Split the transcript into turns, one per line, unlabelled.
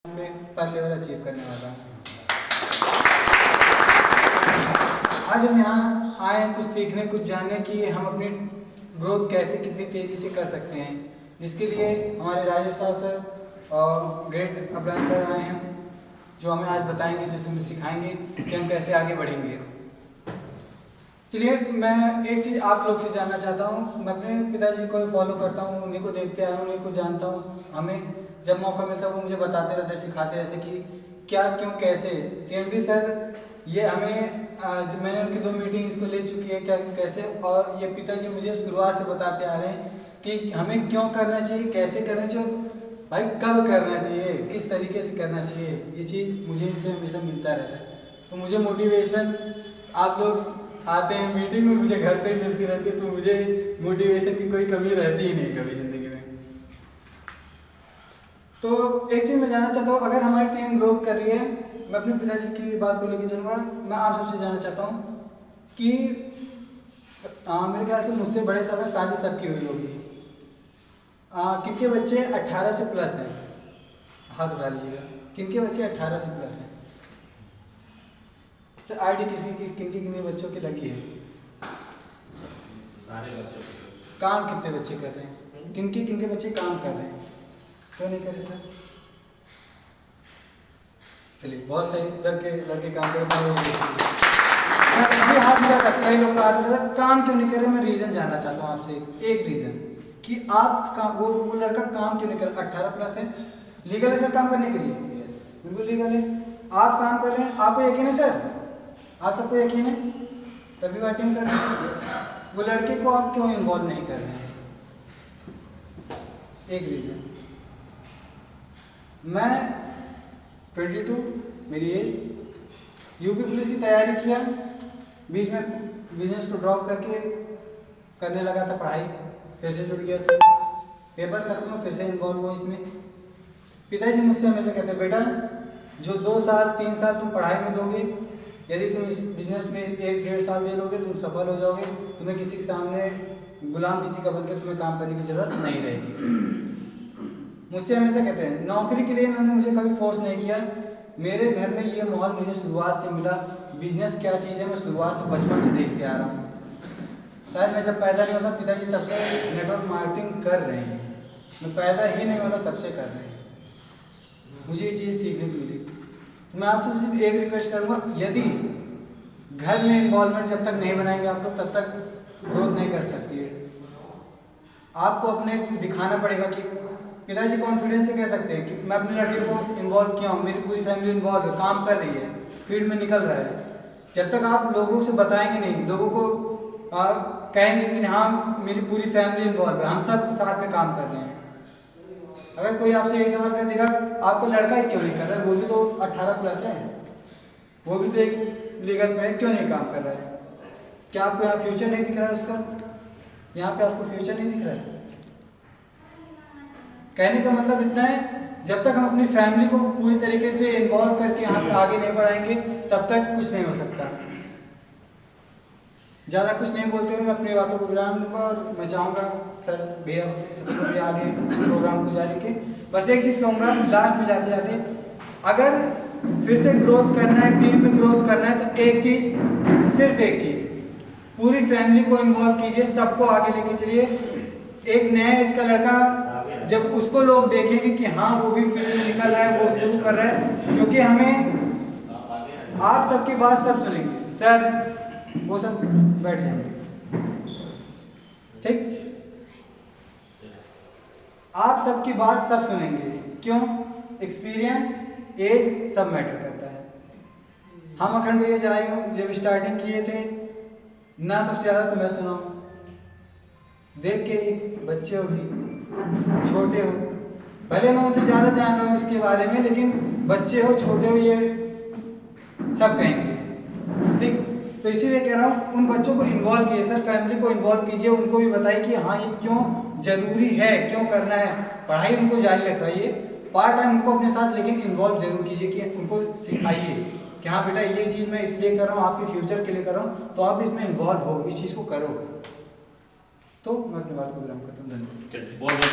में पर level achieve करने वाला हूँ। आज हम यहाँ आए हैं कुछ सीखने, कुछ जानने कि हम अपनी ग्रोथ कैसे कितनी तेज़ी से कर सकते हैं, जिसके लिए हमारे राजेश सर और ग्रेट अब्राम सर आए हैं, जो हमें आज बताएंगे, जो हमें सिखाएंगे कि हम कैसे आगे बढ़ेंगे। चलिए, मैं एक चीज़ आप लोग से जानना चाहता हूँ। मैं अपने पिताजी को फॉलो करता हूँ, उन्हीं को देखते आया हूँ, उन्हीं को जानता हूँ। हमें जब मौका मिलता है वो मुझे बताते रहते, सिखाते रहते कि क्या, क्यों, कैसे। CMD सर ये हमें मैंने उनकी 2 मीटिंग इसको ले चुकी है, क्या, क्यों, कैसे। और ये पिताजी मुझे शुरुआत से बताते आ रहे हैं कि हमें क्यों करना चाहिए, कैसे करना चाहिए, भाई कब करना चाहिए, किस तरीके से करना चाहिए। ये चीज़ मुझे इनसे हमेशा मिलता रहता है। तो मुझे मोटिवेशन, आप लोग आते हैं मीटिंग में, मुझे घर पे ही मिलती रहती है, तो मुझे मोटिवेशन की कोई कमी रहती ही नहीं कभी ज़िंदगी में। तो एक चीज़ मैं जानना चाहता हूँ, अगर हमारी टीम ग्रोथ कर रही है, मैं अपने पिताजी की बात को लेकर चलूँगा। मैं आप सबसे जानना चाहता हूँ कि मेरे ख्याल से मुझसे बड़े सब है, शादी सबकी हुई होगी। किनके बच्चे 18 से प्लस हैं? हाथ उठा लीजिएगा। किनके बच्चे 18 से प्लस हैं? सर आईडी किनके बच्चों की लगी है?
सारे बच्चों
काम कितने बच्चे कर रहे हैं? किनके बच्चे काम कर रहे हैं? क्यों नहीं कर रहे सर? चलिए, बहुत सही सर के लड़के काम कर रहे हैं। अभी हाथ मिला था, कई लोग काम क्यों नहीं कर रहे? मैं रीज़न जानना चाहता हूँ आपसे, एक रीज़न कि आप वो लड़का काम क्यों नहीं कर रहा? 18 प्लस है, लीगल है सर काम करने के लिए? बिल्कुल लीगल है। आप काम कर रहे हैं, आपको यकीन है सर? आप सबको यकीन है? तभी बैटिंग कर रहे हैं। वो लड़के को आप क्यों इन्वॉल्व नहीं कर रहे हैं? एक रीज़न, मैं 22, मेरी एज, यूपी पुलिस की तैयारी किया, बीच में बिजनेस को ड्रॉप करके करने लगा था पढ़ाई, फिर से जुड़ गया था, पेपर खत्म हुआ, फिर से इन्वॉल्व हुआ इसमें। पिताजी मुझसे हमेशा कहते हैं, बेटा जो 2 साल 3 साल तुम पढ़ाई में दोगे, यदि तुम इस बिजनेस में 1-1.5 साल दे लोगे, तुम सफल हो जाओगे। तुम्हें किसी के सामने गुलाम किसी का बनकर तुम्हें काम करने की जरूरत नहीं रहेगी। मुझसे हमेशा कहते हैं, नौकरी के लिए इन्होंने मुझे कभी फोर्स नहीं किया। मेरे घर में ये माहौल मुझे शुरुआत से मिला। बिजनेस क्या चीज़ है मैं शुरुआत से, बचपन से देखते आ रहा हूँ। शायद मैं जब पैदा नहीं होता, पिताजी तब से नेटवर्क मार्केटिंग कर रहे हैं। मैं पैदा ही नहीं होता तब से कर रहे हैं। मुझे ये चीज़ सीखने को मिली। तो मैं आपसे सिर्फ एक रिक्वेस्ट करूँगा, यदि घर में इन्वॉल्वमेंट जब तक नहीं बनाएंगे आप लोग, तब तक ग्रोथ नहीं कर सकती है। आपको अपने दिखाना पड़ेगा कि पिताजी कॉन्फिडेंस से कह सकते हैं कि मैं अपने लड़के को इन्वॉल्व किया हूँ, मेरी पूरी फैमिली इन्वॉल्व है, काम कर रही है, फील्ड में निकल रहा है। जब तक आप लोगों से बताएंगे नहीं, लोगों को कहेंगे कि हाँ मेरी पूरी फैमिली इन्वॉल्व है, हम सब साथ में काम कर रहे हैं। अगर कोई आपसे यही सवाल कर देगा, आपको लड़का ही क्यों नहीं कर रहा है, वो भी तो 18 प्लस है, वो भी तो एक लीगल पे है, क्यों नहीं काम कर रहा है? क्या आपको यहाँ फ्यूचर नहीं दिख रहा है उसका? यहाँ पे आपको फ्यूचर नहीं दिख रहा है? कहने का मतलब इतना है, जब तक हम अपनी फैमिली को पूरी तरीके से इन्वॉल्व करके यहाँ पे आगे नहीं बढ़ाएंगे, तब तक कुछ नहीं हो सकता। ज़्यादा कुछ नहीं बोलते हुए मैं अपनी बातों को विराम दूंगा, और मैं चाहूँगा सर भैया सबसे आगे इस प्रोग्राम को जारी के। बस एक चीज़ कहूँगा लास्ट में जाते जाते, अगर फिर से ग्रोथ करना है, टीम में ग्रोथ करना है, तो एक चीज़, सिर्फ एक चीज़, पूरी फैमिली को इन्वॉल्व कीजिए, सबको आगे लेके चलिए। एक नए एज का लड़का जब उसको लोग देखेंगे कि हाँ वो भी फील्ड में निकल रहा है, वो शुरू कर रहा है, क्योंकि हमें आप सबकी बात सब सुनेंगे सर, वो सब बैठ जाएंगे, ठीक? आप सबकी बात सब सुनेंगे, क्यों? एक्सपीरियंस, एज सब मैटर करता है। हम अखंड भैया जब स्टार्टिंग किए थे ना, सबसे ज़्यादा तो मैं सुना हूँ, देख के बच्चे हो भी, छोटे हो, भले मैं उनसे ज़्यादा जान रहा हूँ इसके बारे में, लेकिन बच्चे हो, छोटे हो, ये सब कहेंगे, ठीक? तो इसीलिए कह रहा हूँ, उन बच्चों को इन्वॉल्व कीजिए सर, फैमिली को इन्वॉल्व कीजिए, उनको भी बताइए कि हाँ ये क्यों जरूरी है, क्यों करना है। पढ़ाई उनको जारी रखवाइए, पार्ट टाइम उनको अपने साथ, लेकिन इन्वॉल्व जरूर कीजिए कि उनको सिखाइए कि हाँ बेटा ये चीज़ मैं इसलिए कर रहा हूँ, आपके फ्यूचर के लिए कर रहा हूँ, तो आप इसमें इन्वॉल्व हो, इस चीज़ को करो। तो मैं अपनी बात को विराम करता हूँ। धन्यवाद।